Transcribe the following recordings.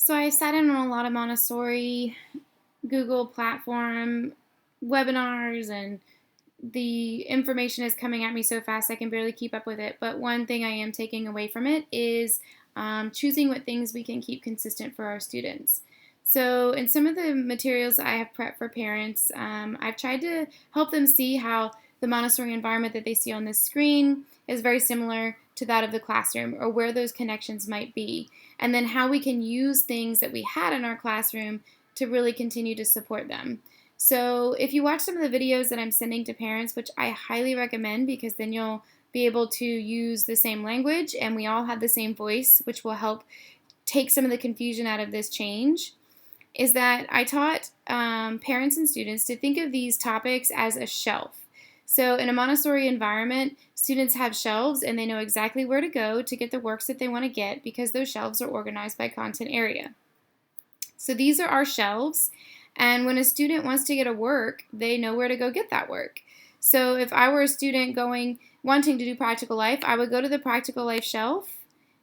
So I sat in on a lot of Montessori Google platform webinars, and the information is coming at me so fast I can barely keep up with it. But one thing I am taking away from it is choosing what things we can keep consistent for our students. So in some of the materials I have prepped for parents, I've tried to help them see how the Montessori environment that they see on this screen is very similar to that of the classroom, or where those connections might be, and then how we can use things that we had in our classroom to really continue to support them. So if you watch some of the videos that I'm sending to parents, which I highly recommend, because then you'll be able to use the same language and we all have the same voice, which will help take some of the confusion out of this change, is that I taught parents and students to think of these topics as a shelf. So in a Montessori environment, students have shelves and they know exactly where to go to get the works that they want to get, because those shelves are organized by content area. So these are our shelves, and when a student wants to get a work, they know where to go get that work. So if I were a student wanting to do practical life, I would go to the practical life shelf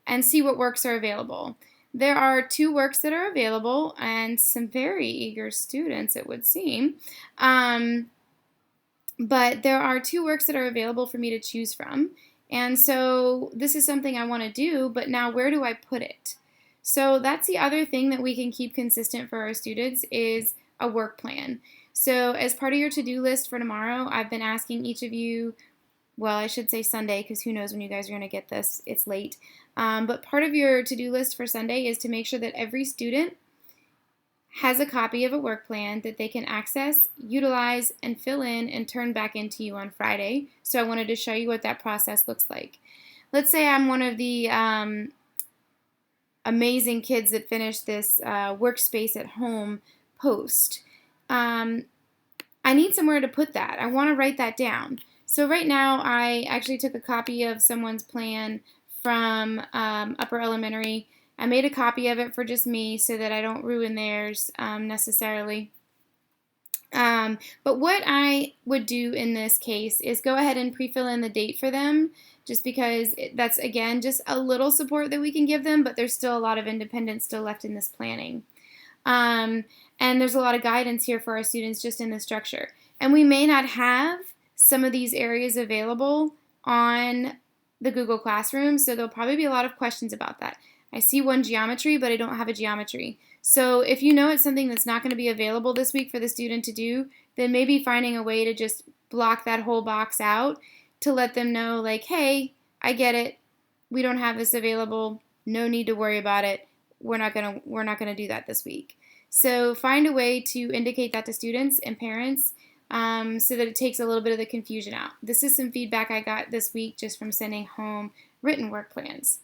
and see what works are available. There are 2 works that are available, and some very eager students, it would seem. But there are 2 works that are available for me to choose from. And so this is something I want to do, but now where do I put it? So that's the other thing that we can keep consistent for our students, is a work plan. So as part of your to-do list for tomorrow, I've been asking each of you, well, I should say Sunday, because who knows when you guys are going to get this, it's late. But part of your to-do list for Sunday is to make sure that every student has a copy of a work plan that they can access, utilize, and fill in and turn back into you on Friday. So I wanted to show you what that process looks like. Let's say I'm one of the amazing kids that finished this workspace at home post. I need somewhere to put that. I want to write that down. So right now I actually took a copy of someone's plan from upper elementary. I made a copy of it for just me so that I don't ruin theirs necessarily. But what I would do in this case is go ahead and pre-fill in the date for them, just because that's, again, just a little support that we can give them, but there's still a lot of independence still left in this planning. And there's a lot of guidance here for our students just in the structure. And we may not have some of these areas available on the Google Classroom, so there'll probably be a lot of questions about that. I see one geometry, but I don't have a geometry. So if you know it's something that's not going to be available this week for the student to do, then maybe finding a way to just block that whole box out to let them know, like, hey, I get it. We don't have this available. No need to worry about it. We're not gonna do that this week. So find a way to indicate that to students and parents, so that it takes a little bit of the confusion out. This is some feedback I got this week just from sending home written work plans.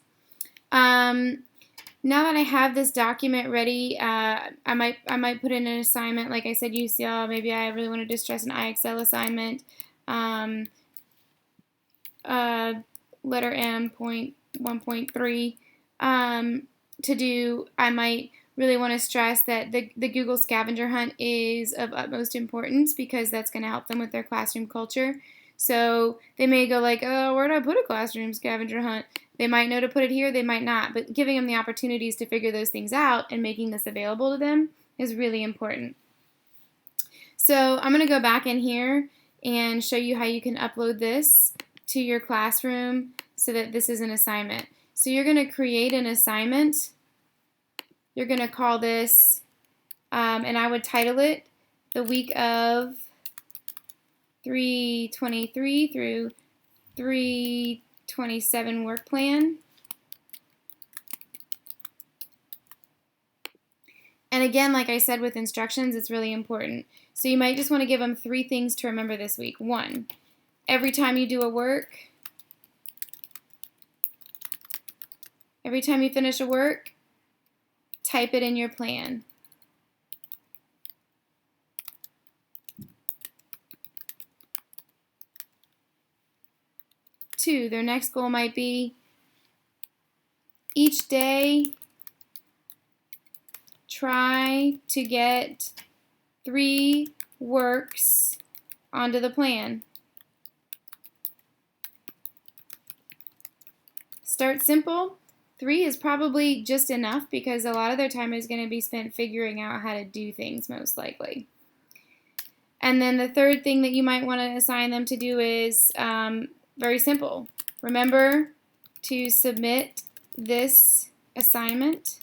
Now that I have this document ready, I might put in an assignment. Like I said, UCL, maybe I really wanted to stress an IXL assignment. Letter M, point 1.3. To do, I might really want to stress that the Google scavenger hunt is of utmost importance, because that's going to help them with their classroom culture. So they may go like, oh, where do I put a classroom scavenger hunt? They might know to put it here, they might not, but giving them the opportunities to figure those things out and making this available to them is really important. So I'm going to go back in here and show you how you can upload this to your classroom so that this is an assignment. So you're going to create an assignment. You're going to call this, and I would title it the week of 3/23 through 3/27 work plan. And again, like I said with instructions, it's really important. So you might just want to give them 3 things to remember this week. 1, every time you do a work, every time you finish a work, type it in your plan. 2, their next goal might be each day try to get 3 works onto the plan. Start simple, 3 is probably just enough because a lot of their time is going to be spent figuring out how to do things, most likely. And then the third thing that you might want to assign them to do is very simple. Remember to submit this assignment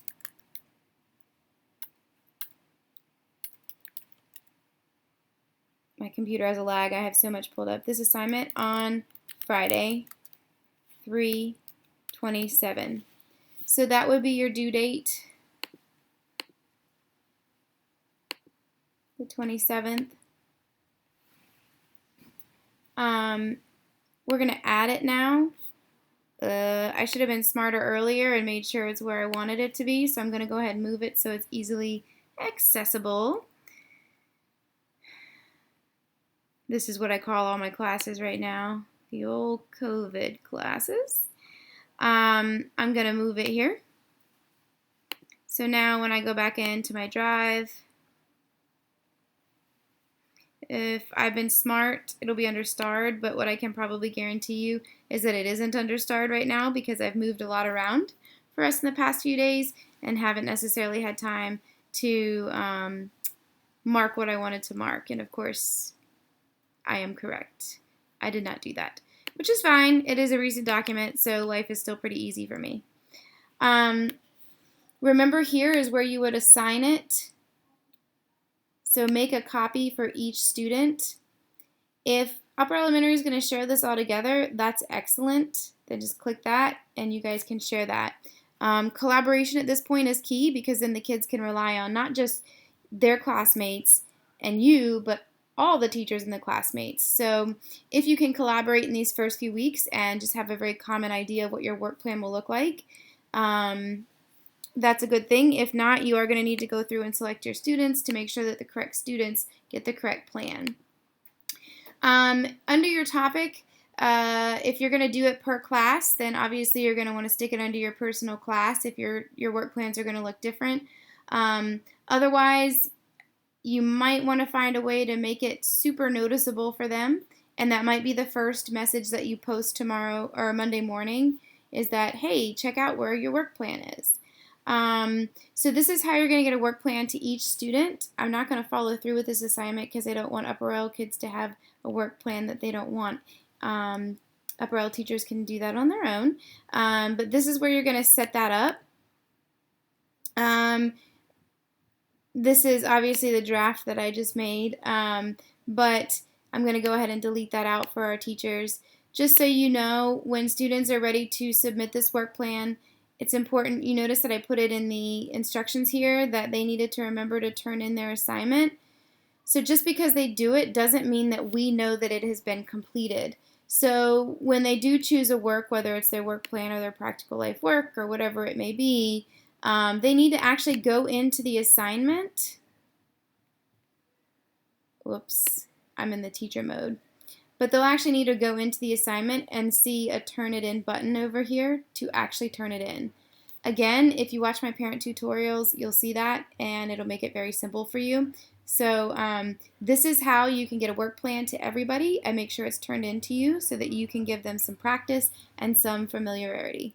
my computer has a lag. I have so much pulled up. This assignment on Friday, 3/27. So that would be your due date, the 27th. We're going to add it now. I should have been smarter earlier and made sure it's where I wanted it to be, so I'm going to go ahead and move it so it's easily accessible. This is what I call all my classes right now, the old COVID classes. I'm going to move it here. So now when I go back into my drive, if I've been smart, it'll be under starred, but what I can probably guarantee you is that it isn't under starred right now because I've moved a lot around for us in the past few days and haven't necessarily had time to mark what I wanted to mark. And of course, I am correct. I did not do that, which is fine. It is a recent document, so life is still pretty easy for me. Remember, here is where you would assign it. So make a copy for each student. If Upper Elementary is going to share this all together, that's excellent. Then just click that and you guys can share that. Collaboration at this point is key because then the kids can rely on not just their classmates and you, but all the teachers and the classmates. So if you can collaborate in these first few weeks and just have a very common idea of what your work plan will look like, that's a good thing. If not, you are going to need to go through and select your students to make sure that the correct students get the correct plan. Under your topic, if you're going to do it per class, then obviously you're going to want to stick it under your personal class if your work plans are going to look different. Otherwise, you might want to find a way to make it super noticeable for them, and that might be the first message that you post tomorrow or Monday morning is that, hey, check out where your work plan is. So this is how you're going to get a work plan to each student. I'm not going to follow through with this assignment because I don't want Upper L kids to have a work plan that they don't want. Upper L teachers can do that on their own. But this is where you're going to set that up. This is obviously the draft that I just made, but I'm going to go ahead and delete that out for our teachers. Just so you know, when students are ready to submit this work plan, it's important. You notice that I put it in the instructions here that they needed to remember to turn in their assignment. So just because they do it doesn't mean that we know that it has been completed. So when they do choose a work, whether it's their work plan or their practical life work or whatever it may be, they need to actually go into the assignment. Whoops, I'm in the teacher mode. But they'll actually need to go into the assignment and see a turn it in button over here to actually turn it in. Again, if you watch my parent tutorials, you'll see that and it'll make it very simple for you. So this is how you can get a work plan to everybody and make sure it's turned into you so that you can give them some practice and some familiarity.